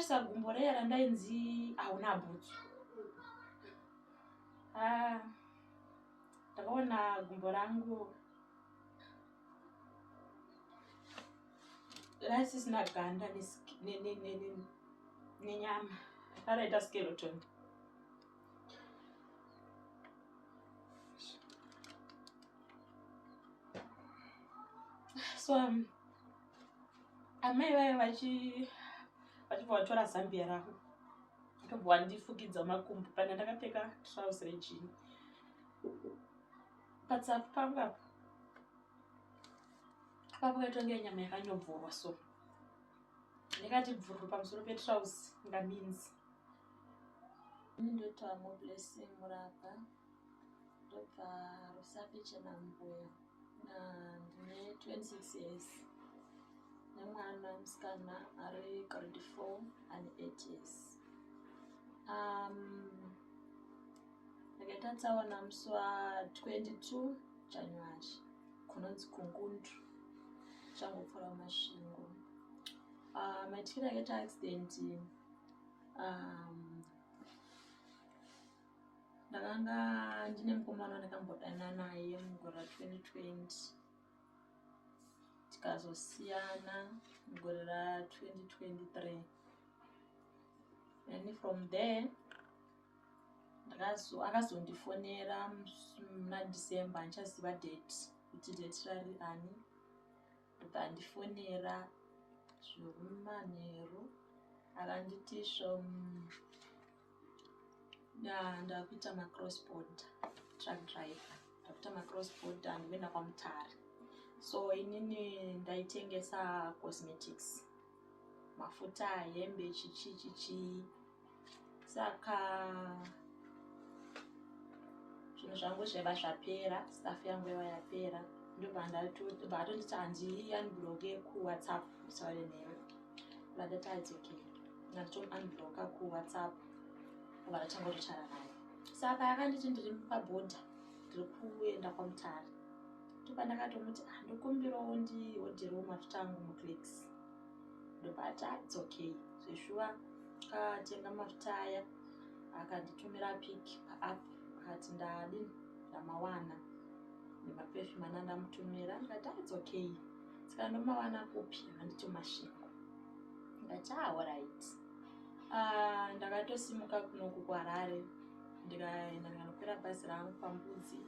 ndatarisa gumbo reya randainzi hauna bhutsu. Ndakaona gumbo rangu rasisina ganda nenyama, rakaita skeleton. So amai vaya vachibva vatora zambia ravo ndobva vandifukidza makumbo pana ndakapfeka trouser rejini. Patsafu pangu apo pakuitonge nyama yakanyobvorwa, so ndikati bvururu pamusoro petrouser ngaminzi. Ndoita moblessing murapa ndobva Rusape Chenambuya ndine 26 years nemwana musikana ari grade 4 ane 8 years. Ndakaita tsaona musi wa22 January kunonzi Kungundu changopfuura masvingo. Maitikiro akaita accident, ndakanga ndine mukomana ndakambodana naye mugore ra2020 tikazosiyana mugore ra2023, and from there akazondifonera muna December, ndichaziva date kuti date rari ani, ndobva andifonera zvorumanheru akanditi ndakuita macross border truck driver, ndakuita macross border ndinoenda kwaMutare. So inini ndaitengesa cosmetics, mafuta, hembe, chichi. Saka zvinhu zvangu zvaiva zvapera, staff yangu yaiva yapera, ndobva atonditi handiunbloke kuWhatsApp kutaure newe. Ndati it's okay, ndatounbloka kuWhatsApp obva ndatanga kutotaura naye. Saka akanditi ndiri pabhodha ndiri kuenda kwaMutare, ndobva ndakatomuti ndokumbirawo ndihodherewo mafuta angu muClicks. Ndobva ati it's okay. Zveshuwa akatenga mafuta aya akanditumira pic paapp akati ndamawana nemaperfume andamutumira. Ndikati it's okay. Saka ndomawana kupi? Handiti Masvingo. Ndikati alright. Ndakatosimuka kunoku kuHarare ndikaenda ndikanokwira bhazi rangu paMbudzi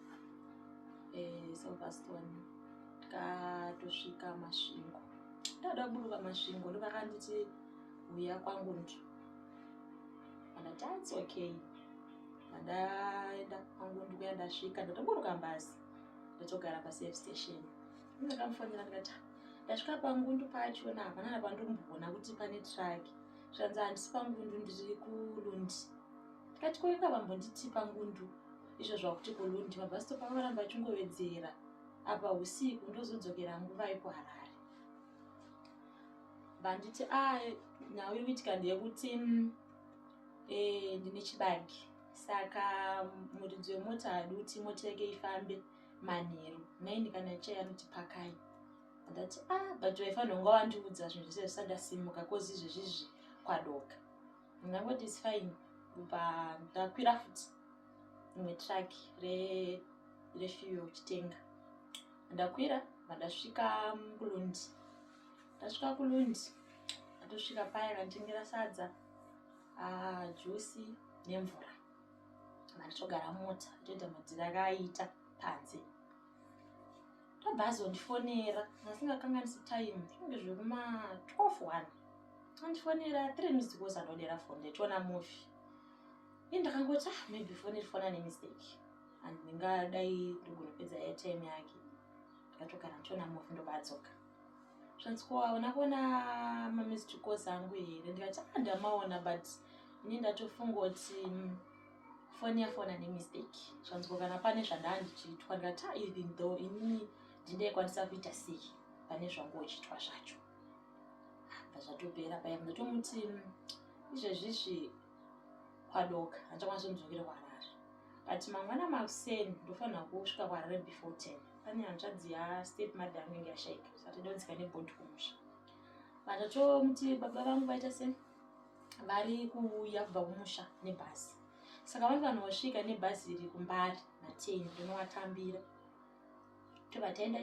Silverstone ndikatosvika Masvingo. Ndada kuburuka Masvingo ndopakanditi uya kwaNgundu. Ndati it's okay. Ndaenda kwaNgundu kuya ndasvika ndatoburuka bhazi ndatogara pasafe station. Ndakamufonera ndikati ndasvika paNgundu pacho hapana pandomboona kuti pane truck. Zvanzi handisi paNgundu, ndiri kuLundi. Ndikati koinga vambonditi paNgundu izvo zvakuti kuLundi, mabhazi pavaramba achingowedzera apa usiku ndozodzokera nguva yekuHarare. Vanditi nhau iri kuitika ndeyekuti ndine chibage, saka muridzi wemota haadi kuti mota yake ifambe manheru, naini kana chai anoti pakai. Ndati but waifanira kunga wandiudza zvinhu zvese zvisandasimuka kozi izvezvizvi kwadoka. Ndangoti it's fine. Ndobva ndakwira futi imwe truck refuel chitenga. Ndakwira ndasvika kuLundi. Ndasvika kuLundi ndatosvika paya akanditengera sadza, juice nemvura. Ndatogara mota ndoita madziri akaita panze. Ndobva azondifonera, ndasingakanganisi time, zvinenge zvekuma12:01. Andifonera 3 minutes ago andodera phone ndachiona movie. Ndakangoti maybe phone irifona nemistake and ndingadai ndogonopedza airtime yake. Ndakatogara ndichiona movie ndobva adzoka. Zvanzi kuona mamissed calls angu here. Ndikati ndamaona but ini ndatofungoti phone yafona nemistake. Zvanzi kana pane zvandandichitwa ndikati even though ini ndingaikwanisa kuita sei pane zvangochitwa zvacho. Zvatopera paya ndatomuti izvezvizvi kwadoka handikwanisa kudzokera kuHarare. But mangwana makuseni ndofanira kusvika kuHarare before 10. Pane hanzvadzi step mother yangu inge yashaika, saka todonzeka nebhondi kumusha. Ndatomuti baba vangu vaita sei? vari kuuya kubva kumusha nebhazi. Saka vanosvika nebhazi riri kuMbare na10 rinovatambira. Tobva taenda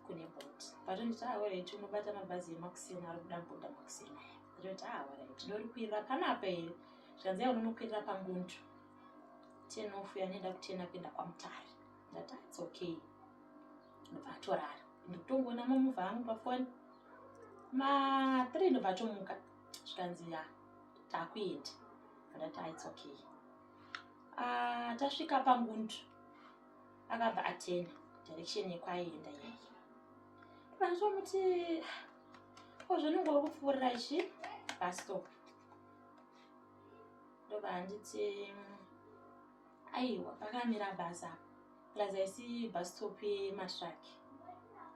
kune bhoti. Patonditi alright, unobata mabhazi emakuseni ari kuda kubuda makuseni aya. Patonditi alright, ndorikwirira panapa here. Zvikanzi unonokwirira paNgundu 10 ofu yanoenda ku10 kuenda kwaMutare. Ndati it's okay. Ndobva torara. Ndikutongoona mamuvha angu pafoni. 3 ndobva tomuka. Zvikanzi takuenda. Ndati it's okay. Tasvika paNgundu. Akabva a10 direction yekwaienda iyeyi. Ndobva zvinongori kupfuurira bus stop. Ndobva nditi aiwa pakamira bhazi apa. Plaza isi bus stop yematraki.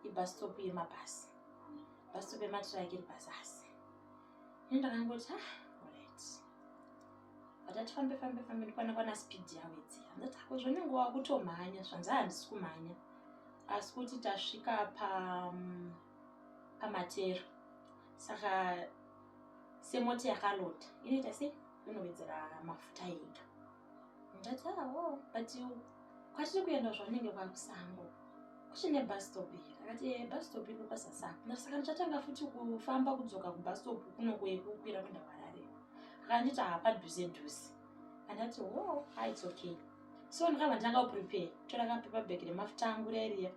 Ibus stop yemabhazi. Bus stop yematraki iri pazasi. Ndakangoti alright. Batati fambe ndikwana speed yawedzera. Ndati zvinongova kutomhanya, zvanzi handisi kumhanya. Asi kuti tasvika pamatero. Saka semota yakalota inoita sei inowedzera mafuta ega. Ndati but kwatiri kuenda zvanenge kwakusango. Kuchine bus stop here. Akati bus stop iri pasasaka. Saka ndichatanga futi kufamba kudzoka kubus stop kunokwira kuenda Harare. Akanditi padhuze. Andati it's okay. So ndakabva ndanga kuprepare. Tora kapepa bag remafuta angu riya.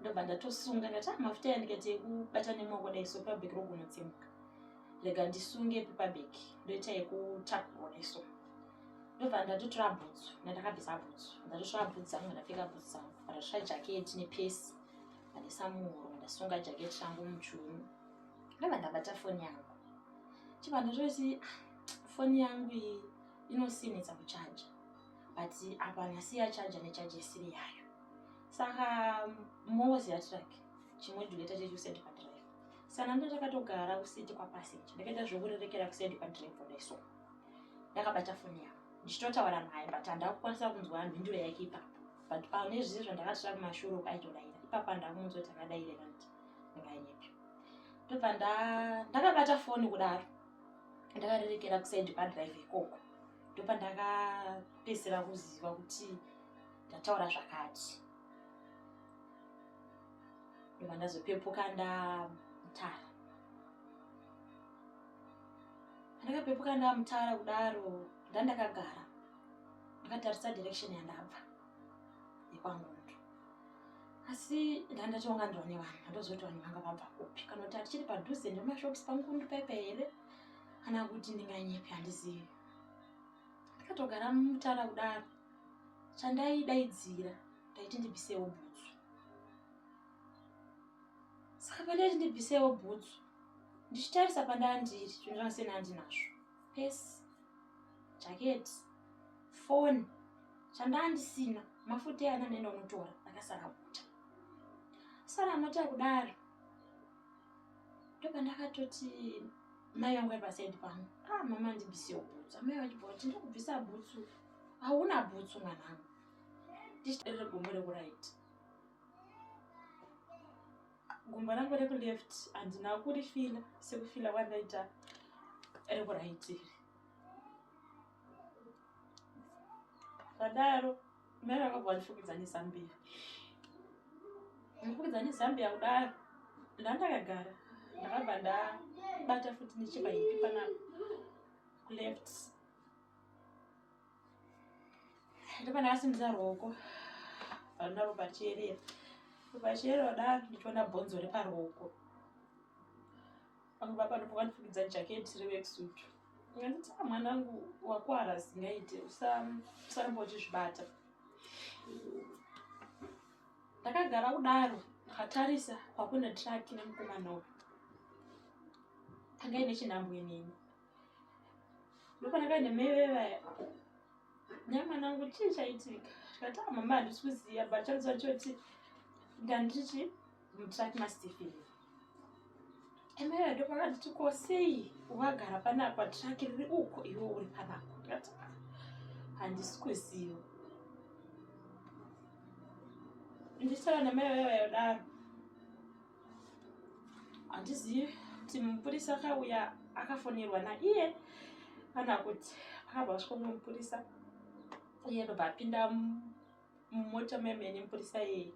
Ndobva ndatosunga ndati mafuta yandikaite kubata nemaoko dai so pepa bag rogunotsemuka. Rega ndisunge pepa bag. Ndoita yekutakura so. Ndobva ndatotora bhutsu. Ndakabvisa bhutsu. Ndatotora bhutsu dzangu ndapfeka bhutsu dzangu. Ndatotora jaketi nepesi. Ndaisa muhuro. Ndasunga jaketi changu muchiuno. Ndobva ndabata foni yangu. Chibva ndatoti foni yangu iyi inosinetsa kuchaja. But apana siya chaja nechaja isiri yayo. Saka mozi yatraki. Chimwe dhuleta chekuseti padrive. Sana ndo takatogara kuseti kwa passenger. Ndakaita zvokurerekera kuseti padrive neso. Ndakabata foni yangu. Ndichitotaura naye but handakukwanisa kunzwa mhinduro yake ipapo. But pane zvizvi zvandakatira kumashure ukaitodaira. Ipapa ndakumunzwa takadairira kuti ndinganyepi. Ndobva ndakabata foni kudaro. Ndakarerekera kuseti padrive ikoko. Ndobva ndakapedzisira kuziva kuti ndataura zvakati. Ndobva ndazopepuka ndaMutara. Ndakapepuka ndaMutara kudaro ndandakagara. Ndakatarisa direction yandabva yekwaNgundu. Asi ndandatongandirwa nevanhu. Ndozoti vanhu vanga vabva kupi. Kana kuti tichiri padhuze nemashops paNgundu pepe here. Kana kuti ndinganyepi handizivi. Ndakatogara muMutara kudaro. Chandaidaidzira ndaiti ndibvisewo bhutsu. Saka pandaiti ndibvisewo bhutsu. Ndichitarisa pandandiri zvinhu zvasina ndinazvo. Pesi, jaketi, foni, chandandisina, mafuta yana nenda unotora, ndakasara mota. Sara mota kudaro. Ndobva ndakatoti mai vangu vari pasaidi pangu. Mama ndibvisewo bhutsu. Amai vachibva kuti ndakubvisa bhutsu. Hauna bhutsu mwanangu. Ndichiterere gumbo rekuraiti. Gumbo rangu rekuleft handina kurifila sekufila kwandaita rekuraiti. Padaro mai vakabva vandifukidza nezambia. Ndifukidza nezambia kudaro. Ndandakagara. Ndakabva ndabata futi nechibaipi panapa kuleft. Ndobva ndakasimudza ruoko. Handina ropa richierera. Ropa richierera kudaro ndichiona bhonzo reparuoko. Pangu papa ndipo pandifukidza jaketi reworksuit. Ndikati mwanangu wakuwara zingaite usaramba uchizvibata. Ndakagara kudaro ndakatarisa kwakuna traki nemukomana uyu. Tanga ine chinhambwe neni. Ndobva ndakaenda mevevaya. Mwanangu chii chaitika? Ndikati mama handisi kuziva but chanzi choti ndandichi mutraki maStephen. Emera ndipo akati sei wakagara panapa traki riri uko iwe uri panapa. Ndikati handisi kuziva. Ndichitaura namevevaya kudaro. Handizivi kuti mupurisa akauya akafonerwa naiye kana kuti akabva asvika mumupurisa iye ndobva apinda mumota memene mupurisa iyeye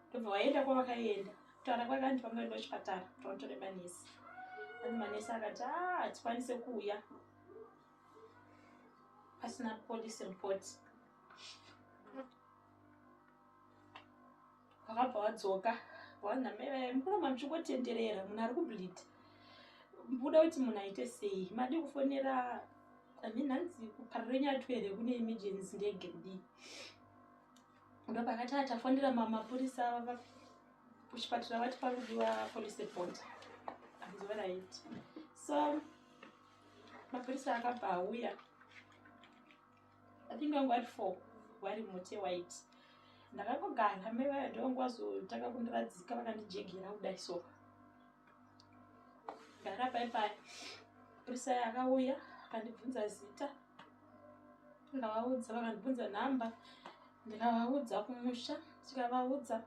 ndobva waenda kwavakaenda kutaura kwakandi vangaenda kuchipatara kuti vanotore manesi ani manesi akati hatikwanise kuuya pasina police report wakabva wadzoka wanamai mukuramba muchingotenderera munhu ari kubleed muda kuti munhu aite sei madi kufonera hanzi kuparire nyatu here kune emergency ndege kudii ndopakati atafonera mapurisa kuchipatara vati parudiwa police report right. So mapurisa akabva auya I think wangu ari 4 vari mote white ndakangogara mai vaya ndovangu vazotaka kundiradzika vakandijegera kudai so gara paipai purisa akauya akandibvunza zita ndikavaudza vakandibvunza nhamba ndikavaudza kumusha tikavaudza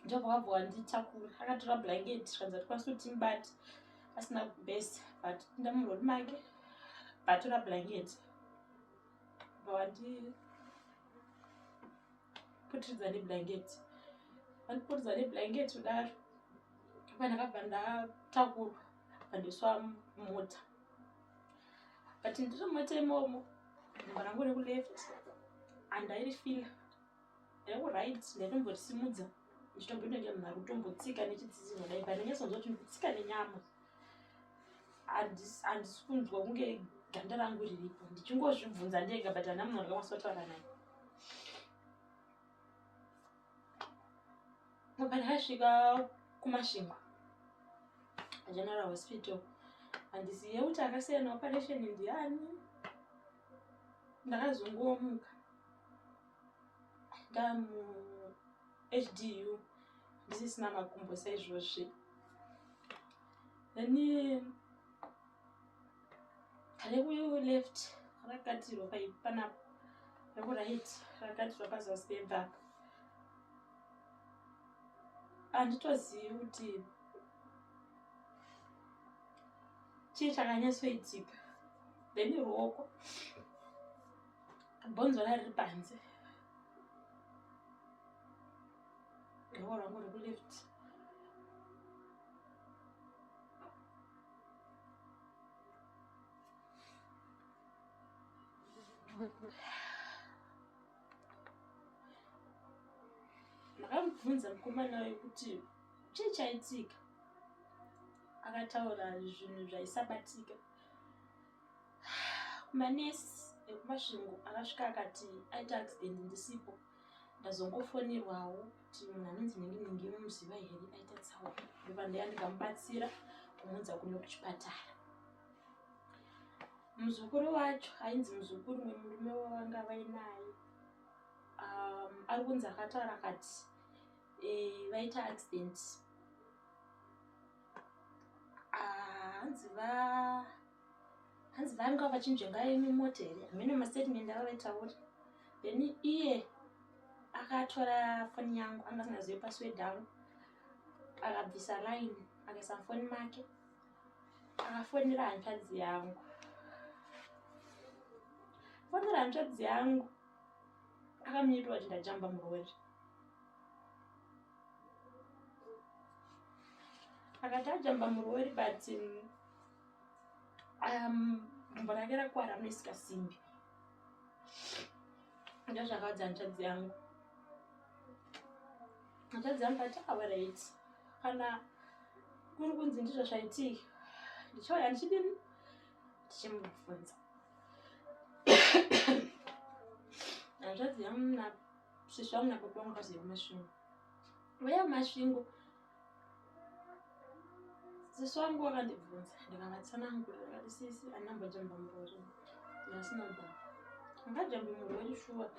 ndobva wabva wanditakura akatora blanket kanza tikwanisa kuti timbati asina kubhesi but ndamurori make batora blanket vawandi putiridza neblanket vandiputidza neblanket kudaro pandakabva ndatakurwa pandiswa mota but ndiri mota imomo nhamba rangu rekuleft handairifila rekuright ndaitombotisimudza ndichitombinenge munhu ari kutombotsika nechidzidziro dai pandanyatsoonzwa kuti ndikutsika nenyama handisi kunzwa kunge ganda rangu riripo ndichingozvibvunza ndega but hana munhu ndakakwanisa kutaura naye pandakasvika kuMashingwa General Hospital handizive kuti akasiyana operation ndiani ndakazongomuka ndamu HDU ndisisina makumbo saizvozvi then rekuleft rakatirwa panapo rekuright rakatirwa pazasipeva handitozivi kuti chii chakanyatsoitika then ruoko bhonzo rari panze ruoko rwangu rekuleft ndakamubvunza mukomana wayo kuti chii chaitika akataura zvinhu zvaisabatika kumanesi ekumasvingo akasvika akati aita accident ndisipo ndazongofonerwawo kuti munhu anonzi nenginengi muziva here aita tsaona ndobva ndaya ndikamubatsira kumuunza kuno kuchipatara muzukuru wacho ainzi muzukuru mwemurume wavanga vainaye ari kunzi akataura akati vaita accident hanzi vanga vachinzvenga mimota here hamene mastatement ava vaitaura then iye akatora foni yangu anga asingazive password down akabvisa line akaisa mufoni make akafonera hanzvadzi yangu fonera hanzvadzi yangu akamunyitwa kuti ndajamba murori akati ajamba murori but gumbo rake rakwara munoisika simbi ndozvakaudza hanzvadzi yangu hanzvadzi yangu ati right kana kuri kunzi ndizvo zvaitika ndichauya ndichidini ndichimubvunza hanzvadzi yangu svisvi vangu napopa vangu kazive kumasvingo uya kumasvingo sisi wangu wakandibvunza ndikavatsanangurira akati sisi handinambojamba murori ndasina bva angajambi murori shuwa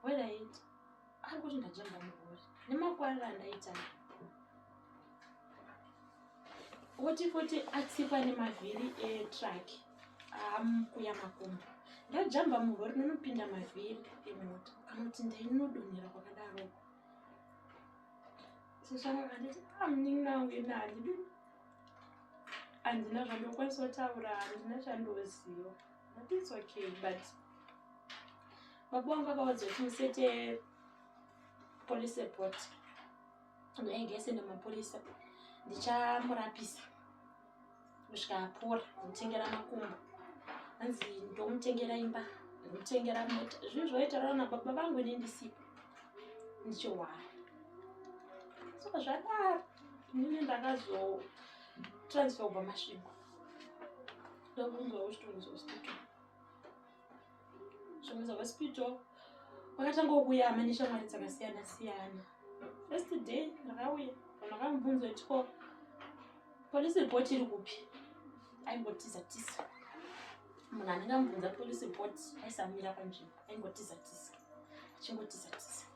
wedaiti ari kuti ndajamba murori nemakwarira andaita kuti futi atsikwa nemavhiri etruck kuya makumbo ndajamba murori nonopinda mavhiri emota kana kuti ndainodonhera kwakadaro sisi wangu akanditi muningi nangu inani handina zvandokwanisa kutaura, handina chandoziva. But it's okay. But baba vangu vakaudza kuti musete police report ndainge senda mapurisa ndichamurapisa kusvika apora, ndimutengera makumbo, hanzi ndomutengera imba, ndimutengera mota. Zvinhu zvoitaura na baba vangu nendisipo ndichihwara. Saka zvadaro inini ndakazotransfer kubva Masvingo ndokunzwa kuchitongoza hospital. Zvongoza hospital wakatanga kuuya hama neshamwari dzakasiyana siyana. First day ndakauya vakamubvunza kuti ko police report iri kupi, aingotiza tiza. Munhu anenge amubvunza police report aisamira panzvimbo, aingotiza tiza, achingotiza tiza.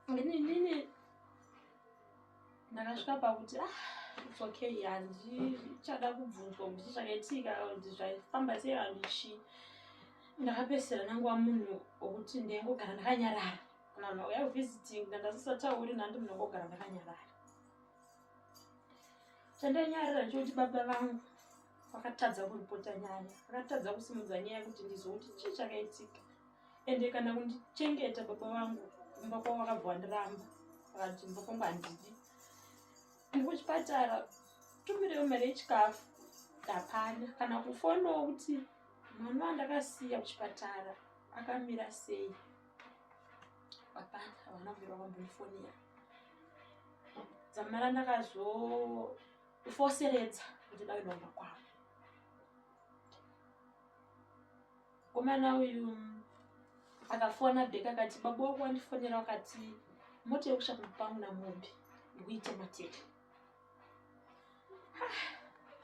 Inini ndakasvika pakuti it's okay, handichada kubvunzwa kuti zvakaitika kuti zvaifamba sei handichi. Ndakapedzisira nanguva munhu wokuti ndaingogara ndakanyarara. Kana vanhu vauya kuvhisiting ndandasisatauri nhandi munhu angogara ndakanyarara. Chandanyarara ndokuti baba vangu vakatadza kuripota nyaya, vakatadza kusimudza nyaya yekuti ndizouti chii chakaitika. Ende kana kundichengeta baba vangu kumba kwavo vakabva vandiramba, vakati mumba kwangu handidi. Ndiri kuchipatara, tumirewo mari yechikafu, hapana. Kana kufonawo kuti mwana wandakasiya kuchipatara akamira sei, hapana, havana kubvira kwambondifonera. Dzamara ndakazofoseredza kuti dauenda kumba kwavo. Komana uyu akafona bheki akati baba wako wandifonera wakati mota yekusha kumba kwangu naMombe ndikuite mateka.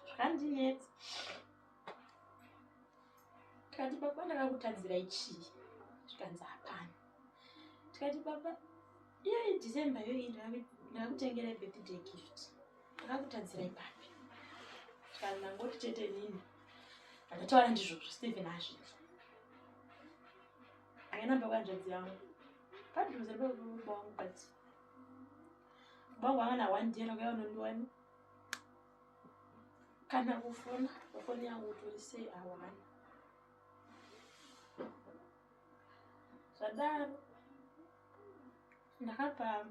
Zvakandinetsa. Tikati baba ndakakutadzira chii? Zvikanzi hapana. Tikati baba iyoyi December yoyi ndakakutengera birthday gift. Ndakakutadzira ipapi. Tikati ndangoti chete nini. Ndataura ndizvozvo Stephen azviti. Akaenda kwanjodzi yangu. Padhuze baba wangu but baba wangu ana one day akauya unondiwana. Kana kufona, foni yangu tulisei hawana. Zvadaro ndakapa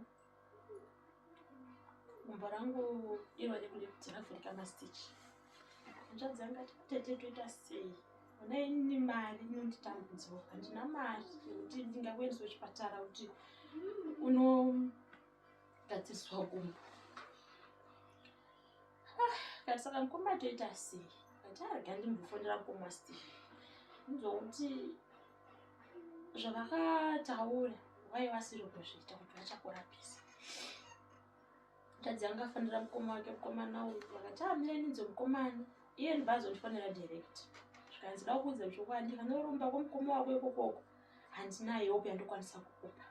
gumbo rangu iro rekuti ravhurika mastitch. Hanzvadzi yangu ati tete toita sei? Ona ini mari inonditambudza, handina mari yekuti ndingakuendeswa kuchipatara kuti unogadziriswa gumbo. Kati saka mukoma toita sei? Kati arega ndimbofonera mukoma waSteve ndinzwa kuti zvavakataura vaiva siri kuzviita kuti vachakurapisa. Tadzi yangu afanira mukoma wake, mukomana uyu vakati mulenidze mukomana, iye ndibazondifonera direct. Zvikanzi ndakuudza chokwadi, ndikanyorumba kwamukoma wako ikokoko handinayo hope yandokwanisa kukupa.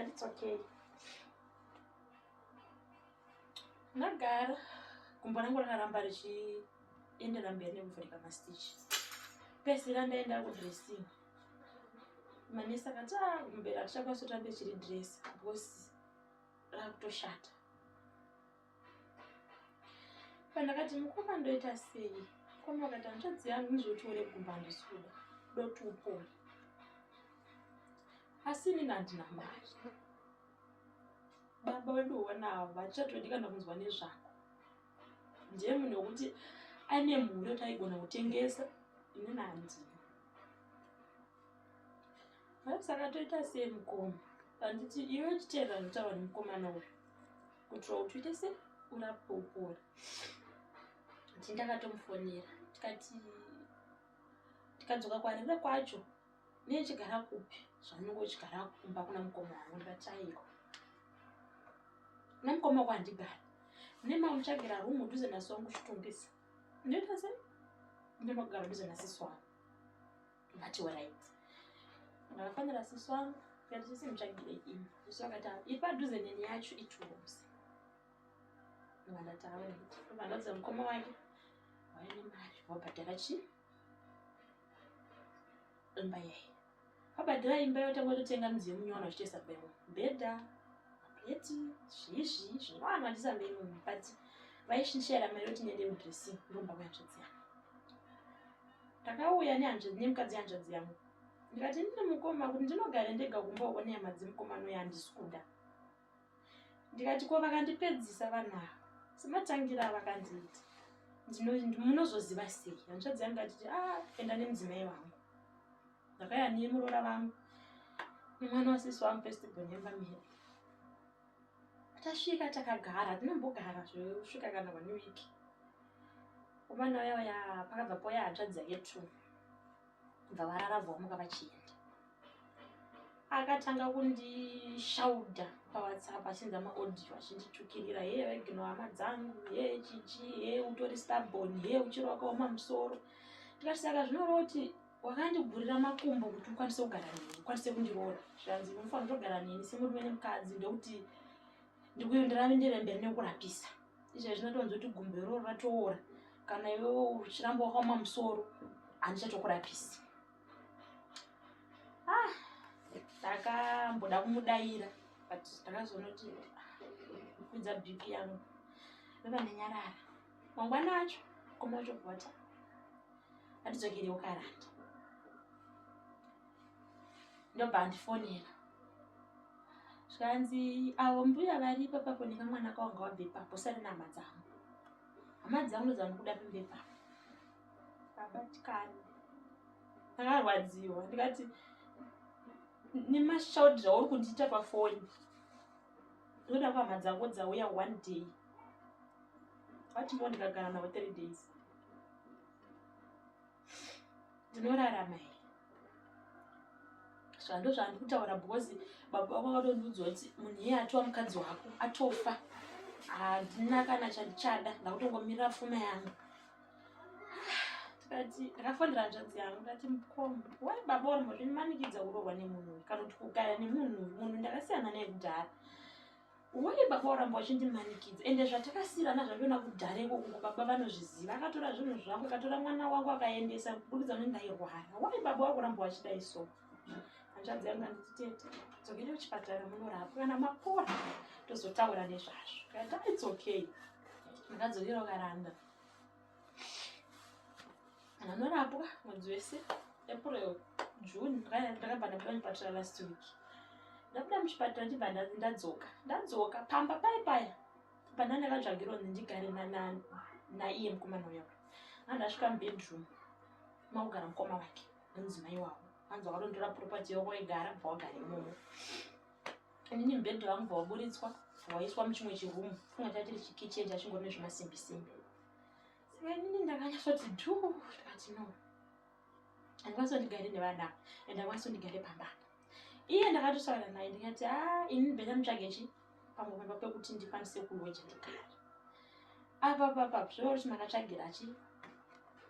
It's okay. Ndagara gumbo rangu rakaramba richiendera mberi nekuvhurika mastitch. Pesira ndaenda kudressing. Manesi akati gumbo ratichakwanisa kutambe chiri dress because rakutoshata. Pandakati mukoma ndoita sei? Mukoma akati hanzvadzi yangu nizvotore gumbo handisuda, doti upone. Asi inini handina mari. Baba wedu wanawo vachatodi kana kunzwa nezvako. Ndiye munhu wekuti ane mhuri kuti aigona kutengesa, inini handina. Saka toita sei mukoma? Handiti iwe chiteerera ndinotaura nemukomana uyu kuitira kuti uite sei urapwe upora. Ndakatomufonera tikadzoka kwarira kwacho nechigara kupi zvanongo chigara kumba kuna mukoma wangu. Ndikati aiwa namukoma wako handigari, nema muchagira rumu mudhuze nasu wangu chitongesa. Ndoita sei? Ndinogara mudhuze nasisi wangu. Ndikati alright. Ndakafanira sisi wangu tikati sisi muchagire imi. Sisi wakati ipadhuze neni yacho ichurumuse. Ndakataura kuti ndadza mukoma wake waine mari wabhadhara chii? Imba yayi. Wabhadhara imba yotanga kutenga mudziyo munyowani wachitoisa bhedha, yeti zvezvi zvinowanwa ndisamberi munhu but vaishishera mari yoti ndiende mudressing ndomba kuhanzvadzi yangu. Ndakauya nemukadzi hanzvadzi yangu ndikati ndine mukoma kuti ndinogara ndega kumboona hama dzemukomano yandisi kuda. Ndikati ko vakandipedzisa vanhu ava sematangira vakanditi munozoziva sei. Hanzvadzi yangu atiti enda nemudzimai wangu. Ndakauya nemurora vangu nemwana wasisi wangu festival yembamiri. Tasvika takagara tinombogara zvosvika kana 1 wiki. Umwana uya pakabva poya hanzvadzi yake 2 bva vararavwa vachienda. Akatanga kundishaudha paWhatsApp achinza maaudio achinditukirira wegino hama dzangu chichi utori stubborn uchiri wakaoma musoro. Ndikati saka zvinoroti wakandibvurira makumbo kuti ukwanise kugara neni ukwanise kundiroora. Zvanzi unofanira kugara neni semurume nemukadzi ndokuti ndikuendera mberi nekurapisa. Izvo zvinotonzwa kuti gumbo iroro ratoora kana iwewe uchiramba wakaoma musoro handichatokurapisi. Ndakamboda kumudaira but ndakazoona kuti kukwidza BP yangu ndova nenyarara. Mangwana acho mukoma wacho bvota handidzokerewo karanda. Ndobva andifonera zvikanzi avo mbuya varipo papo nekamwana kawanga wabve ipapo usari nehama dzangu. Hama dzangu dzanokuda pembe ipapo. Kabatikani ndakarwadziwa ndikati nemashaudhira uri kundiita pafoni ndoda kuhama dzangu dzauya 1 day vatimbo ndikagara navo 3 days. Ndinorarama here zvando zvandiri kutaura because baba vako vakatondiudza kuti munhu iye atova mukadzi wako atofa handina kana chandichada ndakutongomirira pfuma yangu. Ndakafonera hanzvadzi yangu ndati mukoma wai baba uri mbozvinimanikidza kuroorwa nemunhu kana kuti kugara nemunhu ndakasiyana naye kudhara. Wai baba uramba uchindimanikidza ende zvatakasiyana zvazvona kudhara ikoko baba vanozviziva. Akatora zvinhu zvangu akatora mwana wangu akaendesa kubudikidza kuti ndairwara. Wai baba vari kuramba vachidai so. Hanzvadzi yangu anditi tete dzokere kuchipatara munorapwa kana mapora tozotaura nezvazvo. Kati it's okay. Ndakadzokera karanda anorapwa mwedzi wese April June ndakabva ndabuda muchipatara last week. Ndabuda muchipatara ndibva ndadzoka pamba paya pana ndakatsvagirwa kuti ndigare naiye mukomana uyo. Andasvika mubedroom makugara mukoma wake nemudzimai wavo. Anzi wakatontora property yako igara bva wagara imomo. Inini mubhedha wangu bva waburitswa waiswa muchimwe chirumu funga chatiri chikicheni chachingori nezvimasimbi. Saka inini ndakanyatsoti ndikati no handikwanisi kundigare nevana ende handikwanisi kundigare pamba. Iye ndakatotaura naye ndikati inini bhedha mutsvage pamwe pekuti ndikwanise kuloja ndigare. Apa zvoroti makatsvagira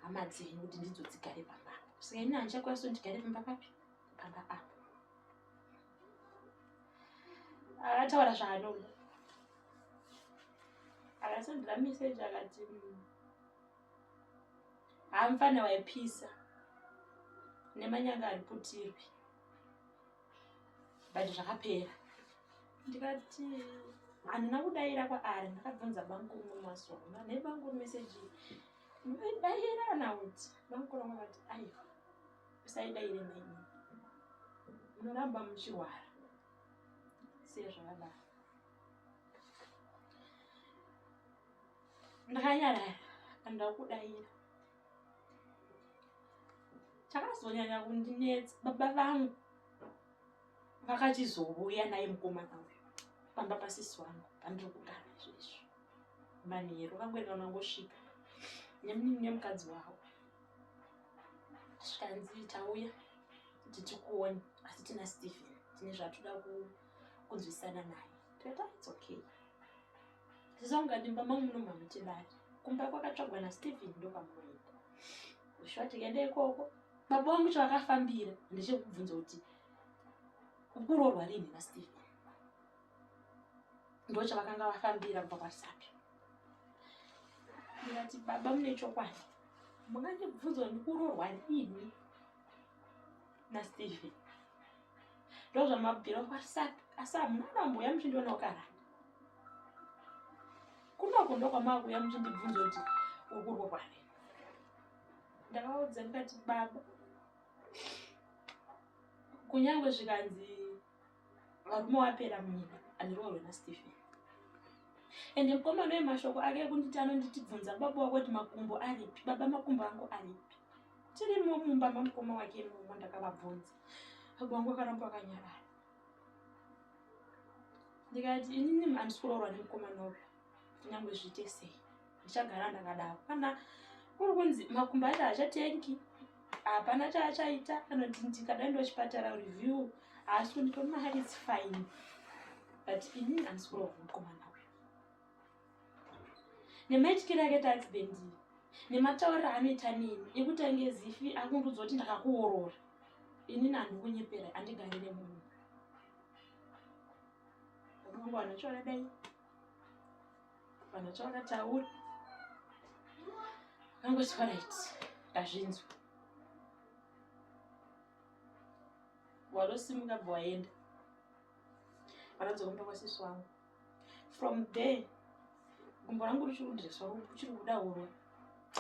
hama dzenyu kuti ndizodzigare pamba. Saka inini handichakwanisi kundigare pamba papi pamba apa. Akataura zvaanoda akasendera meseji akati hamufana waipisa nemanyanga ariputirwi but zvakapera. Ndikati handina kudaira kwaari. Ndakabvunza bangu umwe masoro nebangu meseji unoidaira nauti bangu rangu akati aiwa usaidaire naini munoramba muchirwara siye zvakadaro. Ndakanyarara handida kudaira. Chakazonyanya kundinetsa baba vangu vakachizouya naye mukomana uyu pamba pasisi wangu pandiri kugara izvezvo manheru kangwena unangosvika nemukadzi wavo. Zvikanzi tauya kuti tikuone asi tina Stephen tine zvatoda kunzwisana naye. Tikati it's okay. Zizongandimba mangu munomha mutibari kumba kwakatsvagwa naStephen ndopamunoenda. Ushuwa tikaenda ikoko baba vangu chavakafambira ndechekubvunza kuti ukuroorwa rini naStephen. Ndo chavakanga vafambira kubva kwaSapi. Ndikati baba mune chokwadi mungandibvunza kuti ndikuroorwa rini naStephen. Ndo zvamabvira kwaSapi asi hamuna akamboya muchindiona ukaranda kunoko ndokwamakuya muchindibvunza kuti uri kurwara. Ndakaudza ndikati baba, kunyange zvikanzi varume wapera munyika anirorwe naStephen. Ende mukomana wemashoko ake ekunditi anonditibvunza baba wako kuti makumbo aripi, baba makumbo angu aripi. Tirimo mumba mamukoma wake imomo ndakavabvunza. Baba wangu akaramba akanyarara. Ndikati inini handisi kurorwa nemukomana uyu. Kunyange zviite sei. Ndichagara ndakadaro. Kana kuri kunzi makumbo ati hachatengi. Hapana chaachaita. Kana ndikada ndochipatara review. Asi kunditori mari it's fine. But inini handisi kurorwa nemukomana uyu. Nemaitykiro ake taaccident iyi. Nematauriro anoita nini ekutange zifi akundiudza kuti ndakakuorora. Inini handikunyepera handigarire munhu. Vangu vanachokadai. Vanachokataura. Vangoti alright, ndazvinzwa. Walosimuka bwaenda. Vanadzoka kwasisi wangu. From there, gumbo rangu richiri kudreswa richiri kudaurwa.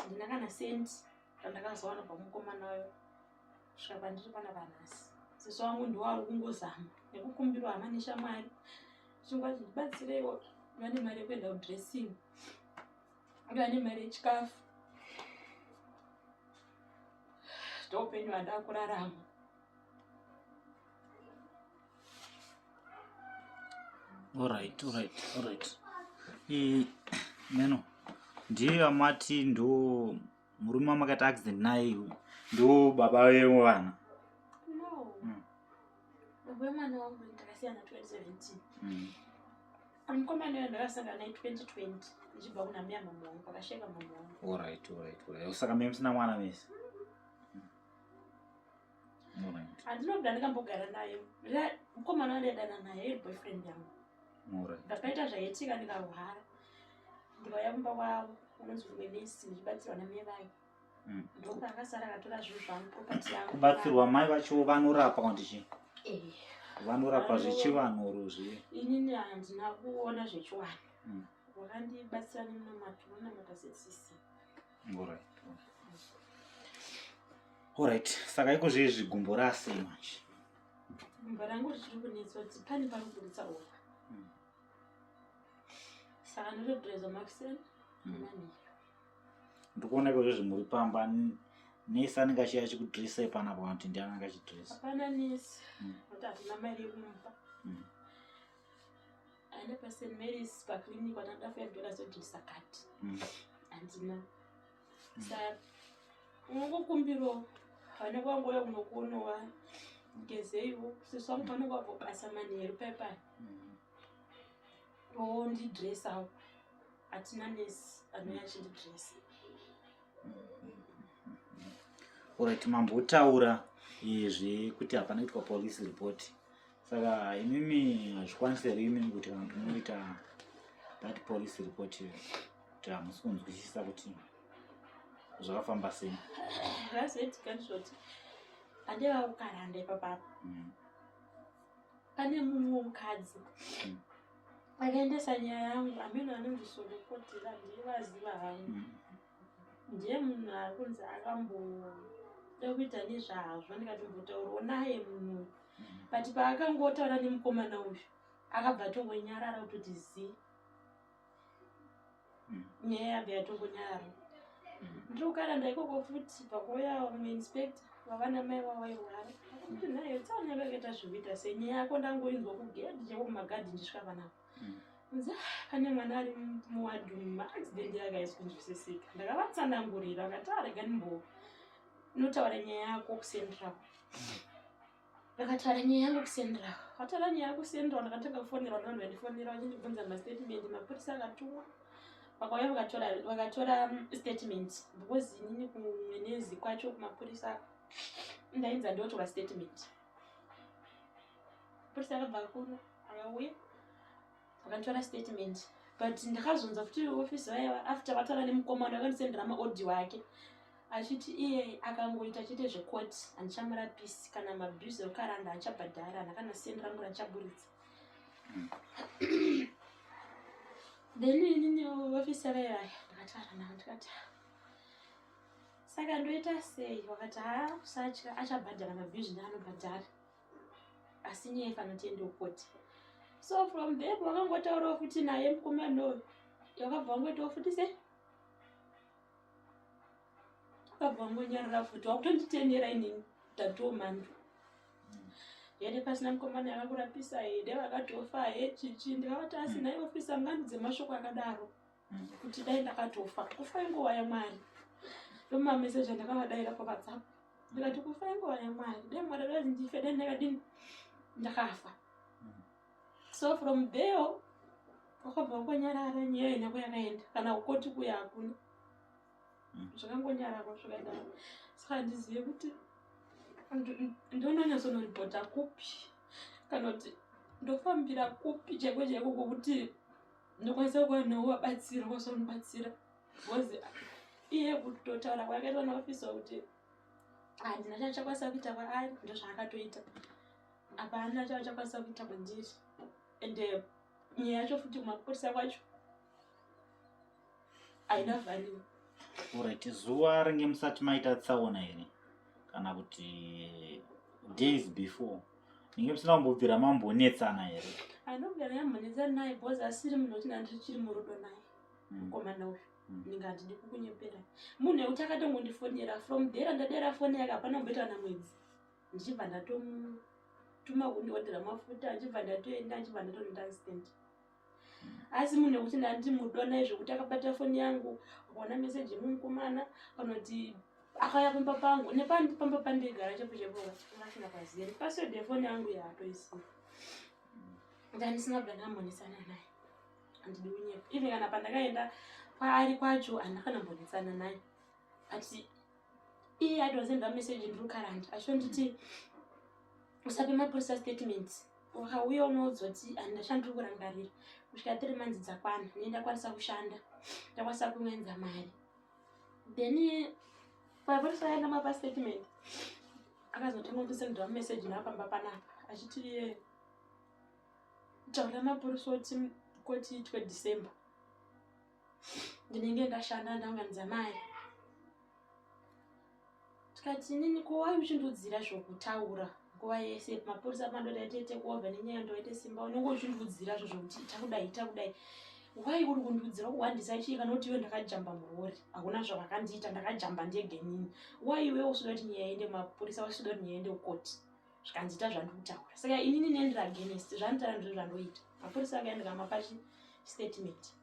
Ndina kana senti randakazowana pamukomana wayo. Kusvika pandiri pana vanhasi. Sisi wangu ndiwo ari kungozama nekukumbirwa hama neshamwari. Chingwa chibatsireiwo vane mari yekuenda kudressing. Vane mari yechikafu. Ndoupenyu hwandava kurarama. Alright. Meno. Ndiye amati ndo murume wamakati accident naye ndo baba vevana. No. Baba vemwana wangu ndakasiyana 2017. Mukomana wayo ndakasangana naye 2020 ndichibva kunamia mama wangu pakasheka mama wangu. Alright. Saka mimi sina mwana mese. Alright. Handinobuda ndakambogara naye. Mukomana wayo ndadana naye boyfriend yangu. Alright. Ndakaita zvaitika ndikarwara. Ndikauya kumba kwavo unonzi wenesi ndichibatsirwa namai vake. Ndokuti akasara akatora zvinhu zvangu property yangu. Kubatsirwa mai vacho vanorapa kuti chi? Vanorapa zvechivanhu orozve. Inini handina kuona zvechivanhu. Wakandibatsira nemunamata setsisi. Alright. Saka iko zvezvi gumbo rasei manje? Gumbo rangu richiri kunetsa kuti pane panoburitsa ropa. Saka ndotodhireza makiseni nemanheru. Ndikuona iko zvezvi muri pamba nesi anenge achiya chikudhirisai panapa kuti ndiye anenge achidhirisa? Hapana nesi. Kuti hatina mari yekumupa. Aenda paSt Mary's pakiriniki wanoda $5 odhirisa kati. Handina. Saka unongokumbirawo vane kwanguya kunokuonowa ngezeiwo sisi wangu panenge wambobasa manheru paipai. Ndidhiresawo. Hatina nesi anouya achindidhiresa. Alright, mambotaura zvekuti hapana kuitwa police report. Saka imimi hazvikwanisiri imimi kuti vanhu munoita that police report kuti hamusi kunzwisisa kuti zvakafamba sei. Zvakazoitika ndizvoti handeva kukaranda ipapapa. Pane mumwe mukadzi akaendesa nyaya yangu amene anondisolopotera ndeivaziva hangu. Ndiye munhu ari kunzi akamboda kuita nezvazvo ndikatombotaurawo naye munhu. But paakangotaura nemukomana uyu akabva atongonyarara kutoti zii. Nyaya yabva yatongonyarara. Ndiri kukaranda ikoko futi pakauya umwe inspector vavana mai vavo vairwara. Akuti naye tsaona yakaita zvikuita sei nyaya yako ndangoinzwa kugedhi cheko kumagadhi ndisvika panapa. Kunzi pane mwana ari muwadhi accident yakaiswa kunzwisisika. Ndakavatsanangurira vakati arega notaura nyaya yako kusendera. Vakataura nyaya yangu kusendera. Vataura nyaya yako kusendera ndakatanga kufonera vanhu vandifonera vachindibvunza mastatement mapurisa akatumwa. Vakauya vakatora statement because inini kumwenezi kwacho kumapurisa ndainza ndotora statement. Purisa akabva kuno akauya vakatora statement. But ndakazonza futi ofisi vaya after vataura nemukomana vakandisendera maaudio ake achiti iye akangoita chete zvekoti handichamurapisi kana mabhizi ekaranda haachabhadhara handakandisendera mura ndichaburitsa. then inini ofisa vayaya ndikati saka ndoita sei, wakati kusatya achabhadhara mabhizi anobhadhara asi nyaya ifana tiende kukoti. So from there wakangotaurawo futi naye mukomana yakabva wangoitawo futi sei akabva wangonyarara futi wakutonditenera inini tatomandu yede pasina mukomana yakakurapisa hede vakatofa hechichi ndikavati asi naye ofisa nganidze mashoko akadaro kuti dai ndakatofa kufa inguva yaMwari. Ndomameseji andakavadaira paWhatsApp ndikati kufa inguva yaMwari dai Mwari dai ndife dai ndakadini ndakafa. So from there wakabva wangonyarara nyaya ina kwayakaenda kana kukoti kuya hakuna zvakangonyarara zvakadaro. Saka handizive kuti ndonanyatsonoripota kupi kana kuti ndofambira kupi chekwe cheko kwokuti ndokwanisa kuwanawo wabatsira wazomubatsira because iye kutotaura kwakaitwa naofisa kuti handina chachakwanisa kuita kwaari ndozvaakatoita hapana chachakwanisa kuita kwandiri ende nyaya yacho futi kumapurisa kwacho haina vhaliwe. Alright, zuva ringe musati maita tsaona here kana kuti days before ninge musina kumbobvira mambonetsana here? Anobvira yambonetsana naye because asiri munhu wekuti ndandichiri murudo naye mukomana uyu ninge handidi kukunyepera munhu wekuti akatongondifonera from there ndadera foni yake hapana kumboita na mwedzi ndichibva ndatoma kundiodhera mafuta achibva ndatoenda achibva ndatonounderstand. Asi munhu wekuti ndandiri murudo naye zvokuti akabata foni yangu akaona meseji yemukomana kana kuti akauya pamba pangu nepamba pandigara chepo chepo akasvika paziya password yefoni yangu yaatoisiya ndandisina kubva ndambonetsana naye handidi kunyepa even kana pandakaenda kwaari kwacho handakanambonetsana naye ati iye atosenda meseji ndiri current achonditi usape mapurisa statement wakauya unoudzwa kuti handina chandiri kurangarira kusvika 3 months dzakwana ndakwanisa kushanda ndakwanisa kuenza mari then pavurisa aenda mapa statement akazotanga kundisendera meseji napamba panapa achiti taura mapurisa oti koti itwe December ndinenge ndashanda ndaunganidza mari. Tikati nini kuwai uchindudzira zvokutaura nguva yese mapurisa pandodaitete kuobva nenyaya ndoite simba unenge uchindudzira zvokuti takudai wai uri kundudzira kuwandisa chii kana kuti iwe ndakajamba murori hakuna zvavakandiita ndakajamba ndege nini wai iwe usida kuti nyaya ende mapurisa wasida kuti nyaya ende kukoti zvikandiita zvandikutaura saka inini nendira against zvanditaura ndizvo zvandoita. Mapurisa akaenda kamapachi statement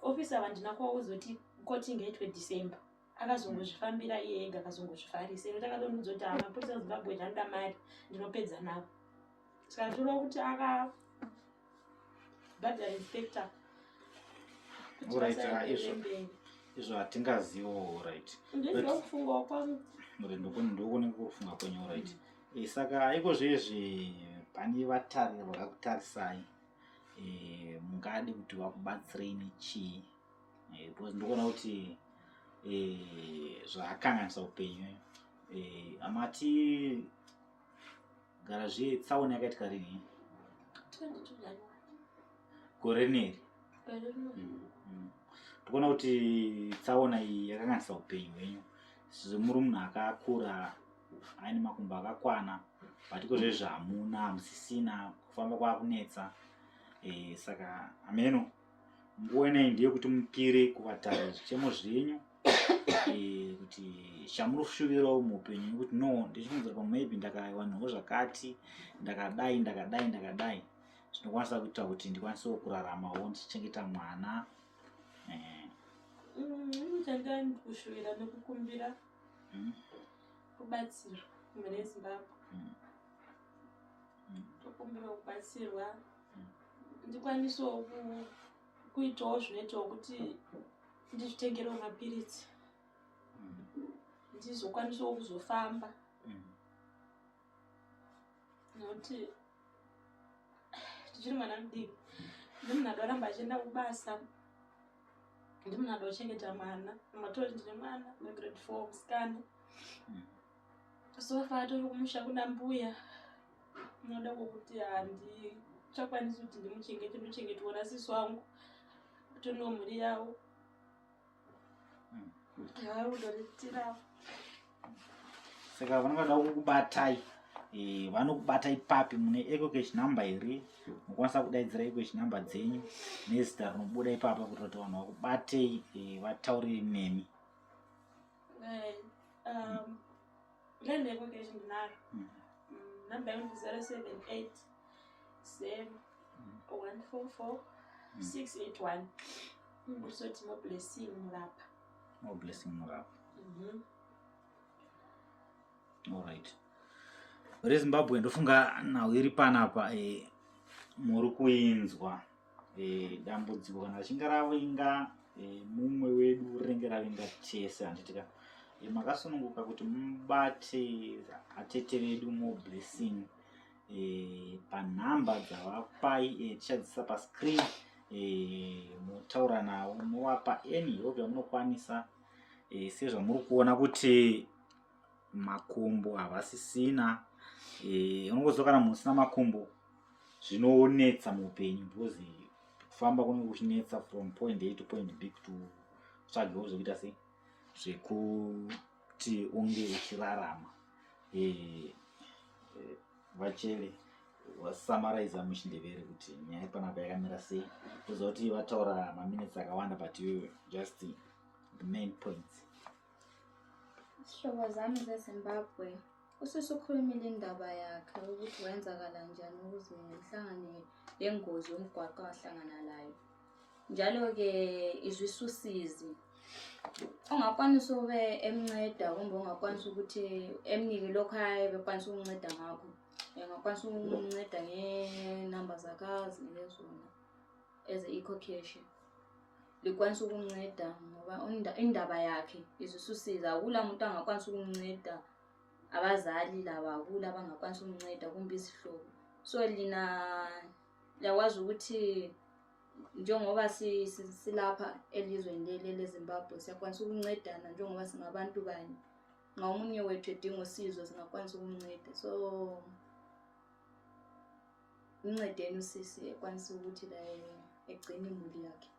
ofisa vandina kwaudza kuti koti ngaitwe December akazongozvifambira iye ega akazongozvifarisa ino takadonudza kuti mapurisa eZimbabwe ndanoda mari ndinopedza navo. Saka torowa kuti akabhadhara inspector izvo hatingazivo. Right, ndizvokufungawo kwangu ndokune kufunga kwenyu. Right, saka iko zvezve pane vatari vakakutarisai mungadi kuti vakubatsirei nechii? Because ndikuona kuti zvaakanganisa upenyu amati garazve tsaona yakaitika rini 22 gore rineri ndikuona kuti tsaona iyi yakanganisa upenyu hwenyu muri munhu akakura aine makumbo akakwana batiko zvezve hamusisina kufamba kwakunetsa saka ameno nguva inei ndeyekuti mupire kuvatari zvichemo zvenyu kuti chamurikushuvirawo muupenyu kuti no ndichifunzira pa maybe ndakawanhawo zvakati ndakadai zvinokwanisa kuita kuti ndikwanisewo kuraramawo ndichichengeta mwana. Changa ndikushuvira nekukumbira kubatsirwa mune Zimbabwe tokumbira kubatsirwa ndikwanisewo kuitawo zvinoitawo kuti ndizvitengerewo mapiritsi ndizokwanisawo kuzofamba nokuti ndichiri mwana mudiki ndimunhu adaramba achienda kubasa ndimunhu adochengeta mwana matori ndine mwana wegrade 4 musikana sofa atori kumusha kuna mbuya unoda kwokuti akuchakwanisi kuti ndimuchengete wona sisi wangu kutono mhuri yawo yaudoritiravo. Saka vanongada kukubatai vanokubatai papi mune ecocash number iri mukwanisa kudaidzira ecocash number dzenyu nezita rinobuda ipapa kuti vanhu vakubatei vataurire nemi. Ngende ecocash ndinaro namba yangu 078 144 681 kusoti moblessing murapa. Moblessing murapa. Alright. ReZimbabwe ndofunga nhau iri panapa muri kuinzwa dambudziko kana achinge ravinga mumwe wedu rinenge ravinga tese handitika makasununguka kuti mubate atete vedu moblessing panhamba dzavapai tichadzisa pascreen motaura navo movapa any help yamunokwanisa sezvamuri kuona kuti makumbo havasisina. Unongoziva kana musina makumbo zvinoonetsa muupenyu because kufamba kunenge kuchinetsa from point A to point B kuti utsvagewo zvekuita sei zvekuti unge uchirarama. Vachele wasamaraiza muchindevere kuti nyaya panapa yakamira sei kuziva kuti vataura maminutes akawanda but just the main points. Sihlobo zami zeZimbabwe, usisi ukhulumile indaba yakhe ukuthi wenzakala njani ukuze ihlangane lengozi yomgwaqo wahlangana layo. Njalo-ke izwisa usizi. Ungakwanisa ube emnceda kumbe ungakwanisa ukuthi emnike lokho ayebekwanisa ukunceda ngakho. Engakwanisa ukunceda ngenamba zakazi lezona as ecocash. Likwanisa ukunceda ngoba indaba yakhe izisusiza akula muntu angakwanisa ukunceda abazali laba akula abangakwanisa ukunceda kumbe isihlobo. So lina yakwazi ukuthi njengoba silapha elizweni leZimbabwe siyakwanisa ukuncedana njengoba singabantu banye. Nxa umunye wethu edinga usizo singakwanisa ukunceda. So incedeni usisi ekwanisa ukuthi la egcine imuli yakhe.